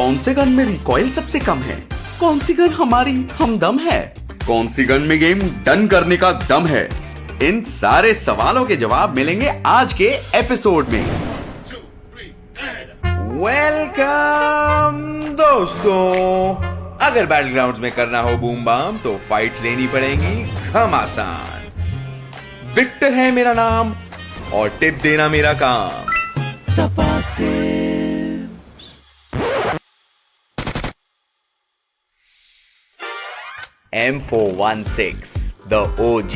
कौन से गन में रिकॉइल सबसे कम है, कौन सी गन हमारी हमदम है, कौन सी गन में गेम डन करने का दम है, इन सारे सवालों के जवाब मिलेंगे आज के एपिसोड में। वेलकम दोस्तों, अगर बैटलग्राउंड्स में करना हो बूम बाम तो फाइट्स लेनी पड़ेंगी घमासान। विक्टर है मेरा नाम और टिप देना मेरा काम। M416 the OG।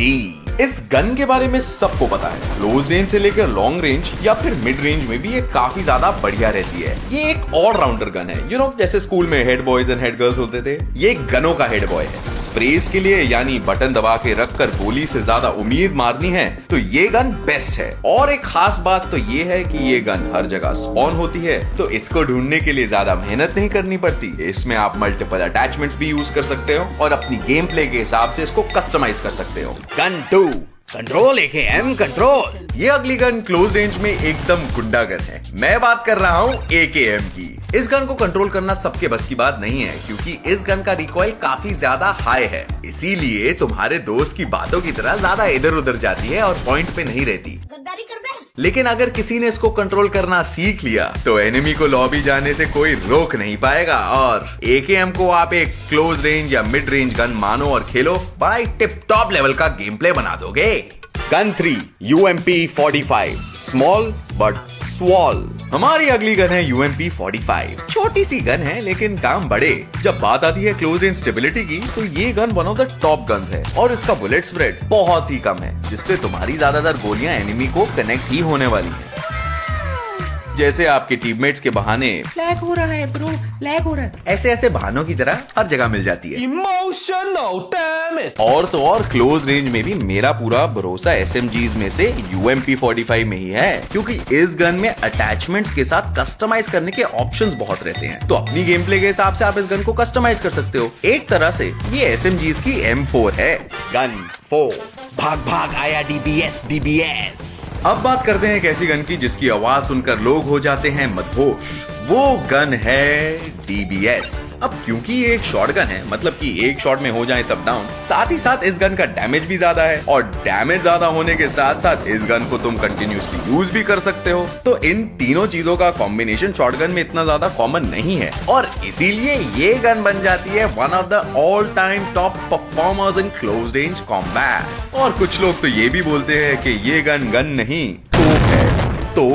इस गन के बारे में सबको पता है, क्लोज रेंज से लेकर लॉन्ग रेंज या फिर मिड रेंज में भी ये काफी ज्यादा बढ़िया रहती है। ये एक ऑलराउंडर गन है, जैसे स्कूल में head boys and head girls होते थे, ये गनों का हेड बॉय है। स्प्रेस के लिए यानी बटन दबा के रखकर गोली से ज्यादा उम्मीद मारनी है तो ये गन बेस्ट है। और एक खास बात तो ये है कि ये गन हर जगह स्पॉन होती है, तो इसको ढूंढने के लिए ज्यादा मेहनत नहीं करनी पड़ती। इसमें आप मल्टीपल अटैचमेंट्स भी यूज कर सकते हो और अपनी गेम प्ले के हिसाब से इसको कस्टमाइज कर सकते हो। Gun 2 control AKM control. ये अगली गन क्लोज रेंज में एकदम गुंडा गन है। मैं बात कर रहा हूँ AKM की। इस गन को कंट्रोल करना सबके बस की बात नहीं है, क्योंकि इस गन का रिकॉइल काफी ज्यादा हाई है। इसीलिए तुम्हारे दोस्त की बातों की तरह ज्यादा इधर उधर जाती है और पॉइंट पे नहीं रहती। लेकिन अगर किसी ने इसको कंट्रोल करना सीख लिया तो एनिमी को लॉबी जाने से कोई रोक नहीं पाएगा और AKM को आप एक क्लोज रेंज या मिड रेंज गन मानो और खेलो, बड़ा ही टिप टॉप लेवल का गेम प्ले बना दोगे। Gun 3 UMP45 small but swirl. हमारी अगली गन है UMP45। छोटी सी गन है लेकिन काम बड़े। जब बात आती है क्लोज रेंज स्टेबिलिटी की तो ये gun one of the top guns है और इसका बुलेट स्प्रेड बहुत ही कम है, जिससे तुम्हारी ज्यादातर गोलियां एनिमी को कनेक्ट ही होने वाली हैं। जैसे आपके टीममेट्स के बहाने लैग हो रहा है ब्रो, लैग हो रहा है, ऐसे बहानों की तरह हर जगह मिल जाती है। Emotional damage. और तो और क्लोज रेंज में भी मेरा पूरा भरोसा SMGs में से UMP45 में ही है, क्योंकि इस गन में अटैचमेंट्स के साथ कस्टमाइज करने के ऑप्शंस बहुत रहते हैं। तो अपनी गेम प्ले के हिसाब से आप इस गन को कस्टमाइज कर सकते हो। एक तरह से ये SMGs की M4 है। गन 4 भाग भाग आया DBS। अब बात करते हैं एक ऐसी गन की जिसकी आवाज सुनकर लोग हो जाते हैं मदहोश। वो गन है DBS। अब क्योंकि ये एक शॉट गन है, मतलब कि एक शॉट में हो जाए सब डाउन, साथ ही साथ इस गन का डैमेज भी ज्यादा है और डैमेज ज्यादा होने के साथ साथ इस गन को तुम कंटिन्यूसली यूज भी कर सकते हो। तो इन तीनों चीजों का कॉम्बिनेशन शॉट गन में इतना ज्यादा कॉमन नहीं है और इसीलिए ये गन बन जाती है one of the all time top performers in close range combat. और कुछ लोग तो ये भी बोलते हैं कि ये गन नहीं तोप है। तो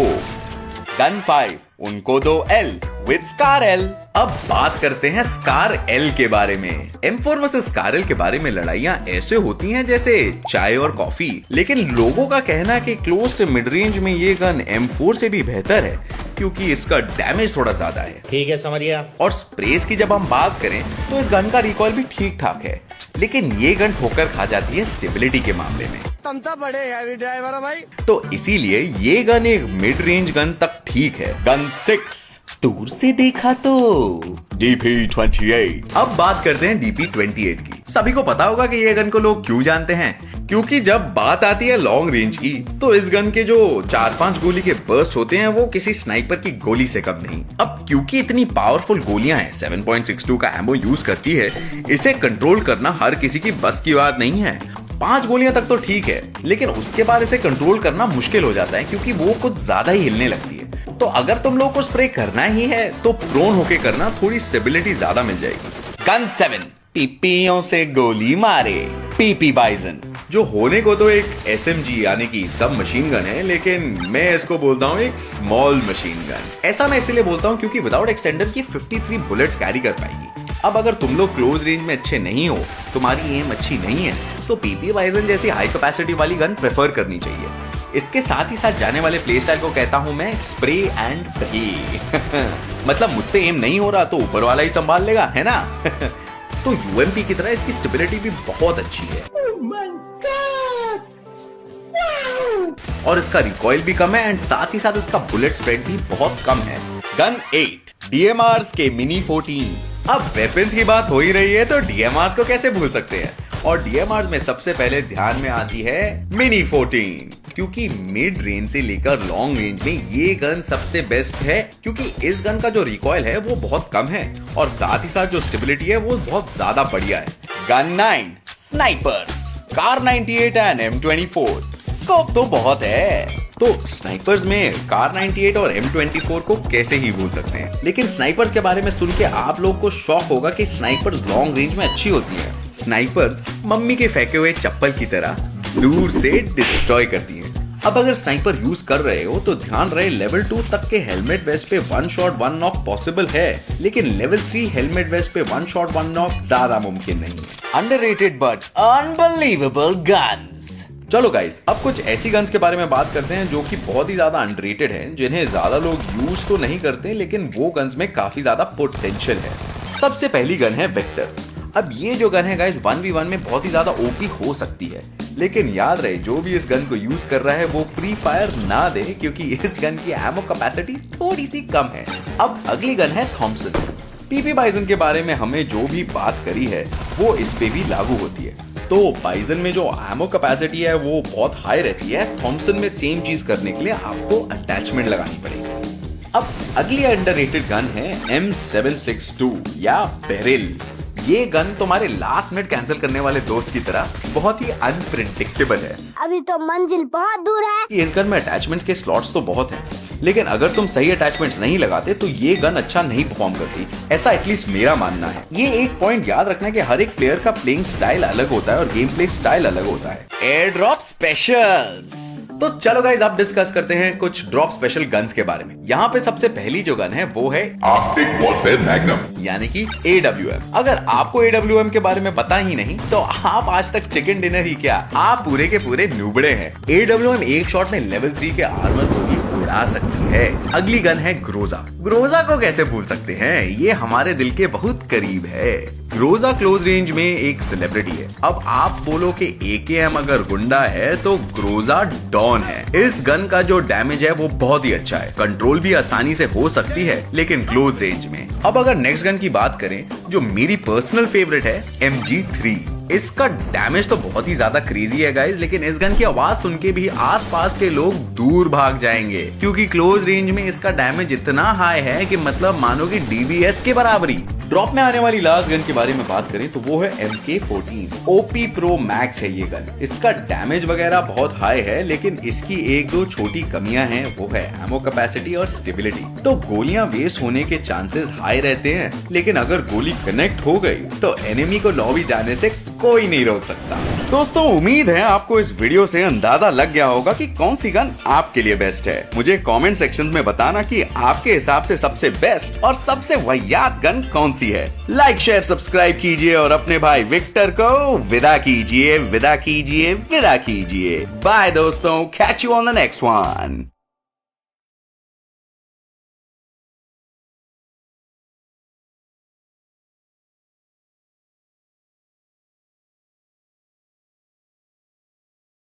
गन 5 उनको दो L विद स्कार L। अब बात करते हैं स्कार L के बारे में। M4 वर्सेस स्कार L के बारे में लड़ाइयां ऐसे होती हैं जैसे चाय और कॉफी, लेकिन लोगों का कहना है कि क्लोज से मिड रेंज में ये गन M4 से भी बेहतर है, क्योंकि इसका डैमेज थोड़ा ज्यादा है। ठीक है, समझिए। और स्प्रेस की जब हम बात करें तो इस गन का रिकॉइल भी ठीक ठाक है, लेकिन ये गन ठोकर खा जाती है स्टेबिलिटी के मामले में। तमता बड़े हैवी ड्राइवर है भाई। तो इसीलिए ये गन एक मिड रेंज गन तक ठीक है। गन 6 दूर से देखा तो DP28। अब बात करते हैं DP28 की। सभी को पता होगा कि ये गन को लोग क्यों जानते हैं, क्योंकि जब बात आती है लॉन्ग रेंज की तो इस गन के जो 4-5 गोली के बर्स्ट होते हैं वो किसी स्नाइपर की गोली से कम नहीं। अब क्योंकि इतनी पावरफुल गोलियां हैं, 7.62 का एमो यूज करती है, इसे कंट्रोल करना हर किसी की बस की बात नहीं है। 5 गोलियां तक तो ठीक है, लेकिन उसके बाद इसे कंट्रोल करना मुश्किल हो जाता है, क्योंकि वो कुछ ज्यादा ही हिलने लगती है। तो अगर तुम लोगों को स्प्रे करना ही है तो प्रोन होके करना, थोड़ी स्टेबिलिटी ज्यादा मिल जाएगी। गन 7 पीपियों से गोली मारे PP बाइजन, जो होने को तो एक SMG यानी कि सब मशीन गन है, लेकिन मैं इसको बोलता हूँ एक स्मॉल मशीन गन। ऐसा मैं इसलिए बोलता हूँ क्योंकि विदाउट एक्सटेंडर की 53 बुलेट्स कैरी कर पाएगी। अब अगर तुम लोग क्लोज रेंज में अच्छे नहीं हो, तुम्हारी एम अच्छी नहीं है, तो PP बाइजन जैसी हाई कैपेसिटी वाली गन प्रेफर करनी चाहिए। इसके साथ ही साथ जाने वाले प्ले स्टाइल को कहता हूं मैं स्प्रे एंड प्रे। मतलब मुझसे एम नहीं हो रहा तो ऊपर वाला ही संभाल लेगा, है ना? तो UMP की तरह इसकी स्टेबिलिटी भी बहुत अच्छी है। oh my God! Wow! और इसका रिकॉइल भी कम है एंड साथ ही साथ इसका बुलेट स्प्रेड भी बहुत कम है। गन 8 DMRs के मिनी 14। अब वेपन्स की बात हो ही रही है तो DMRs को कैसे भूल सकते हैं, और DMRs में सबसे पहले ध्यान में आती है मिनी 14। क्योंकि मिड रेंज से लेकर लॉन्ग रेंज में ये गन सबसे बेस्ट है, क्योंकि इस गन का जो रिकॉइल है वो बहुत कम है और साथ ही साथ जो स्टेबिलिटी है वो बहुत ज्यादा बढ़िया है। Gun 9 snipers, car 98 and M24। Scope तो बहुत है, तो स्नाइपर्स में कार 98 और M24 को कैसे ही भूल सकते हैं। लेकिन स्नाइपर्स के बारे में सुन के आप लोगों को शॉक होगा कि स्नाइपर्स लॉन्ग रेंज में अच्छी होती है। स्नाइपर्स मम्मी के फेंके हुए चप्पल की तरह दूर से डिस्ट्रॉय करती हैं। अब अगर स्नाइपर यूज कर रहे हो तो ध्यान रहे लेवल 2 तक के हेलमेट वेस्ट पे 1 शॉट 1 नॉक पॉसिबल है, लेकिन लेवल 3 हेलमेट वेस्ट पे 1 शॉट 1 नॉक ज्यादा मुमकिन नहीं है। Underrated but unbelievable guns. चलो गाइस, अब कुछ ऐसी गन्स के बारे में बात करते हैं जो कि बहुत ही ज्यादा अंडररेटेड हैं, जिन्हें ज्यादा लोग यूज तो नहीं करते, लेकिन वो गन्स में काफी ज्यादा पोटेंशियल है। सबसे पहली गन है वेक्टर। अब ये जो गन है गाइस 1v1 में बहुत ही ज्यादा ओपी हो सकती है, लेकिन याद रहे जो भी इस गन को यूज कर रहा है वो प्री फायर ना दे, क्योंकि इस गन की एमो कैपेसिटी थोड़ी सी कम है। अब अगली गन है थॉमसन। पीपी बाइजन के बारे में हमने जो भी बात करी है वो इस पे भी लागू होती है। तो बाइजन में जो एमो कैपेसिटी है वो बहुत हाई रहती है, थॉमसन में सेम चीज करने के लिए आपको अटैचमेंट लगानी पड़ेगी। अब अगली अंडररेटेड गन है M762 या बेरिल। ये गन तुम्हारे लास्ट मिनट कैंसिल करने वाले दोस्त की तरह बहुत ही अनप्रेडिक्टेबल है। अभी तो मंजिल बहुत दूर है। इस गन में अटैचमेंट के स्लॉट्स तो बहुत हैं, लेकिन अगर तुम सही अटैचमेंट्स नहीं लगाते तो ये गन अच्छा नहीं परफॉर्म करती, ऐसा एटलीस्ट मेरा मानना है। ये एक पॉइंट याद रखना कि हर एक प्लेयर का प्लेइंग स्टाइल अलग होता है और गेम प्ले स्टाइल अलग होता है। Air drop specials. तो चलो गाइस, अब डिस्कस करते हैं कुछ ड्रॉप स्पेशल गन्स के बारे में। यहाँ पे सबसे पहली जो गन है वो है आर्कटिक वॉरफेयर मैग्नम यानी कि AWM। अगर आपको AWM के बारे में पता ही नहीं तो आप आज तक चिकन डिनर ही क्या, आप पूरे के पूरे नुबड़े हैं। AWM एक शॉट में लेवल 3 के आर्मर को भी उड़ा सकती है। अगली गन है ग्रोजा। ग्रोजा को कैसे भूल सकते हैं, ये हमारे दिल के बहुत करीब है। ग्रोजा क्लोज रेंज में एक सेलिब्रिटी है। अब आप बोलो कि AKM अगर गुंडा है तो ग्रोजा डॉन है। इस गन का जो डैमेज है वो बहुत ही अच्छा है, कंट्रोल भी आसानी से हो सकती है, लेकिन क्लोज रेंज में। अब अगर नेक्स्ट गन की बात करें जो मेरी पर्सनल फेवरेट है MG3। इसका डैमेज तो बहुत ही ज्यादा क्रेजी है गाइस, लेकिन इस गन की आवाज सुन के भी आसपास के लोग दूर भाग जाएंगे, क्योंकि क्लोज रेंज में इसका डैमेज इतना हाई है कि मतलब मानो कि DBS के बराबरी। ड्रॉप में आने वाली लास्ट गन के बारे में बात करें तो वो है MK14 OP Pro Max है ये गन। इसका डैमेज वगैरह बहुत हाई है, लेकिन इसकी एक दो छोटी कमियां हैं, वो है एमो कैपेसिटी और स्टेबिलिटी। तो गोलियां वेस्ट होने के चांसेस हाई रहते हैं, लेकिन अगर गोली कनेक्ट हो गई तो एनिमी को लॉबी जाने से कोई नहीं रोक सकता। दोस्तों, उम्मीद है आपको इस वीडियो से अंदाजा लग गया होगा कि कौन सी गन आपके लिए बेस्ट है। मुझे कमेंट सेक्शन में बताना कि आपके हिसाब से सबसे बेस्ट और सबसे वाहियात गन कौन सी है। लाइक शेयर सब्सक्राइब कीजिए और अपने भाई विक्टर को विदा कीजिए, विदा कीजिए, विदा कीजिए। बाय दोस्तों, catch you on the next one.